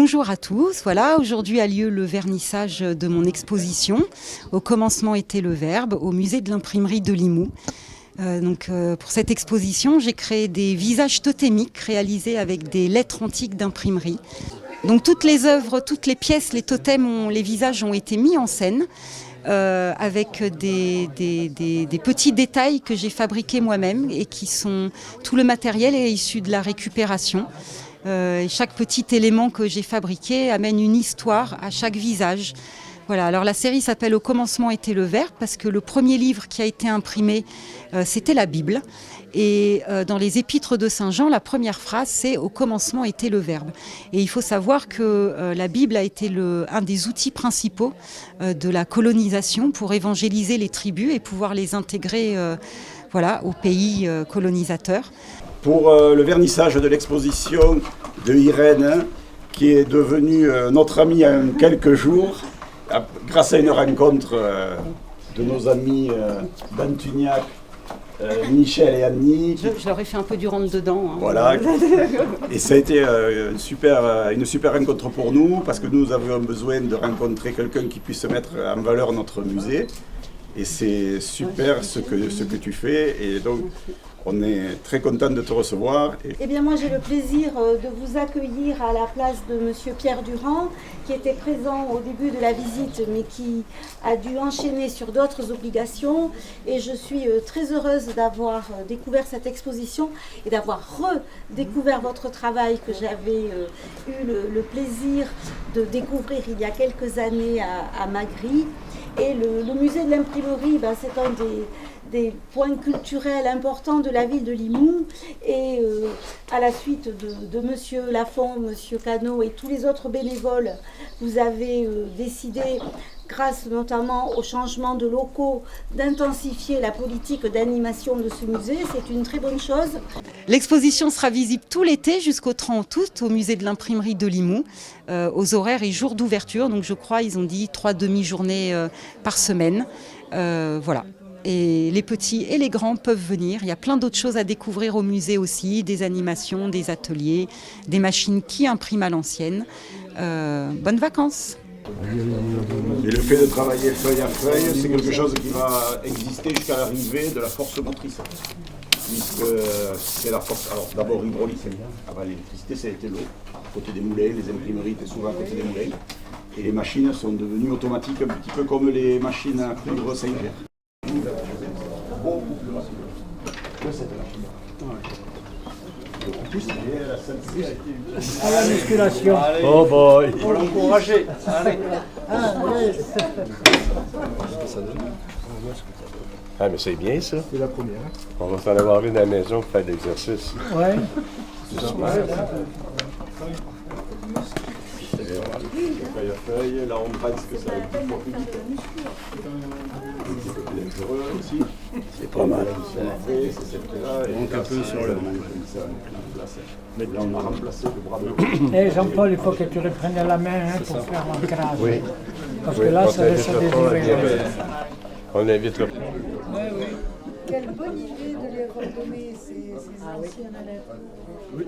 Bonjour à tous, voilà, aujourd'hui a lieu le vernissage de mon exposition « Au commencement était le verbe » au musée de l'imprimerie de Limoux. Pour cette exposition, j'ai créé des visages totémiques réalisés avec des lettres antiques d'imprimerie. Donc toutes les œuvres, toutes les pièces, les totems, les visages ont été mis en scène avec des petits détails que j'ai fabriqués moi-même et qui sont... Tout le matériel est issu de la récupération. Chaque petit élément que j'ai fabriqué amène une histoire à chaque visage. Voilà, alors la série s'appelle « Au commencement était le verbe » parce que le premier livre qui a été imprimé, c'était la Bible. Et dans les épîtres de Saint Jean, la première phrase, c'est « Au commencement était le verbe ». Et il faut savoir que la Bible a été un des outils principaux de la colonisation pour évangéliser les tribus et pouvoir les intégrer au pays colonisateur. Pour le vernissage de l'exposition de Irène, qui est devenue notre amie en quelques jours, grâce à une rencontre de nos amis d'Antuniac, Michel et Annie. Je leur ai fait un peu du rentre-dedans. Hein. Voilà. Et ça a été une super rencontre pour nous, parce que nous avions besoin de rencontrer quelqu'un qui puisse mettre en valeur notre musée. Et c'est super ce que tu fais. Et donc, on est très content de te recevoir. Eh bien, moi, j'ai le plaisir de vous accueillir à la place de Monsieur Pierre Durand, qui était présent au début de la visite, mais qui a dû enchaîner sur d'autres obligations. Et je suis très heureuse d'avoir découvert cette exposition et d'avoir redécouvert votre travail que j'avais eu le plaisir de découvrir il y a quelques années à Magri. Et le musée de l'imprimerie, c'est un des points culturels importants de la ville de Limoux. Et à la suite de Monsieur Lafont, Monsieur Cano et tous les autres bénévoles, vous avez décidé, grâce notamment au changement de locaux, d'intensifier la politique d'animation de ce musée. C'est une très bonne chose. L'exposition sera visible tout l'été jusqu'au 30 août au musée de l'imprimerie de Limoux, aux horaires et jours d'ouverture. Donc je crois, ils ont dit 3 demi-journées par semaine. Voilà. Et les petits et les grands peuvent venir. Il y a plein d'autres choses à découvrir au musée aussi, des animations, des ateliers, des machines qui impriment à l'ancienne. Bonnes vacances! Et le fait de travailler feuille à feuille, c'est quelque chose qui va exister jusqu'à l'arrivée de la force motrice. Puisque c'est la force, alors d'abord hydraulique, avant l'électricité, ça a été l'eau. À côté des moulins, les imprimeries étaient souvent à côté des moulins. Et les machines sont devenues automatiques, un petit peu comme les machines à poudre Singer. Beaucoup plus rapide que cette machine. En plus, à la musculation. Allez. Oh boy. Pour l'encourager. Allez. Ah, mais c'est bien ça. C'est la première. On va s'en avoir une à la maison pour faire de l'exercice. Ouais. C'est super. Feuille à feuille, là on pense que ça va être plus vite. C'est dangereux aussi. C'est pas mal. Donc un peu sur le. Mais là on a remplacé le bras de. Et Jean-Paul, il faut que tu le prennes à la main pour faire l'ancrage. Oui. Parce que là, ça laisse à désirer. On invite le. Oui. Quelle bonne idée de les redonner ces anciennes lettres. Oui.